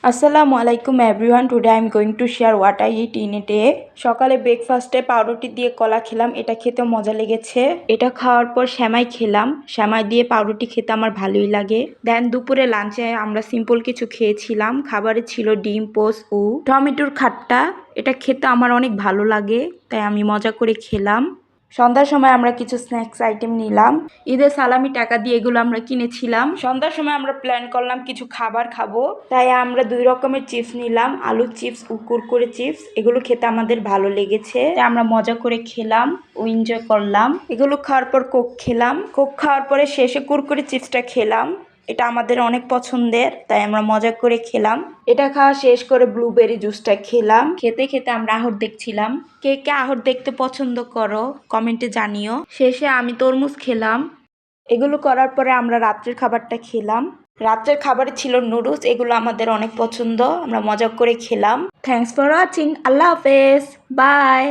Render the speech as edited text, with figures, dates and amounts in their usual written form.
আসসালামু আলাইকুম everyone, today I am going to share what I it in a day. সকালে ব্রেকফাস্টে পাউরুটি দিয়ে কলা খেলাম, এটা খেতে মজা লেগেছে। এটা খাওয়ার পর সেমাই খেলাম, সেমাই দিয়ে পাউরুটি খেতে আমার ভালোই লাগে। দেন দুপুরে লাঞ্চে আমরা সিম্পল কিছু খেয়েছিলাম, খাবারে ছিল ডিম পোস্ট ও টমেটোর খাট্টা। এটা খেতে আমার অনেক ভালো লাগে, তাই আমি মজা করে খেলাম। সন্ধ্যার সময় আমরা কিছু স্ন্যাক্স আইটেম নিলাম, ঈদের সালামি টাকা দিয়ে এগুলো আমরা কিনেছিলাম। সন্ধ্যার সময় আমরা প্ল্যান করলাম কিছু খাবার খাবো, তাই আমরা 2 রকমের চিপস নিলাম, আলু চিপস ও কুরকুরে চিপস। এগুলো খেতে আমাদের ভালো লেগেছে, তাই আমরা মজা করে খেলাম ও এনজয় করলাম। এগুলো খাওয়ার পর কোক খেলাম, কোক খাওয়ার পরে শেষে কুরকুরে চিপসটা খেলাম। এটা আমাদের অনেক পছন্দের, তাই আমরা মজা করে খেলাম। এটা খাওয়া শেষ করে ব্লুবেরি জুসটা খেলাম। খেতে খেতে আমরা আহর দেখছিলাম। কে কে আহর দেখতে পছন্দ করো কমেন্টে জানিও। শেষে আমি তরমুজ খেলাম। এগুলো করার পরে আমরা রাত্রের খাবারটা খেলাম। রাত্রের খাবারে ছিল নুডলস, এগুলো আমাদের অনেক পছন্দ, আমরা মজা করে খেলাম। থ্যাংকস ফর ওয়াচিং, আল্লাহ হাফেজ, বাই।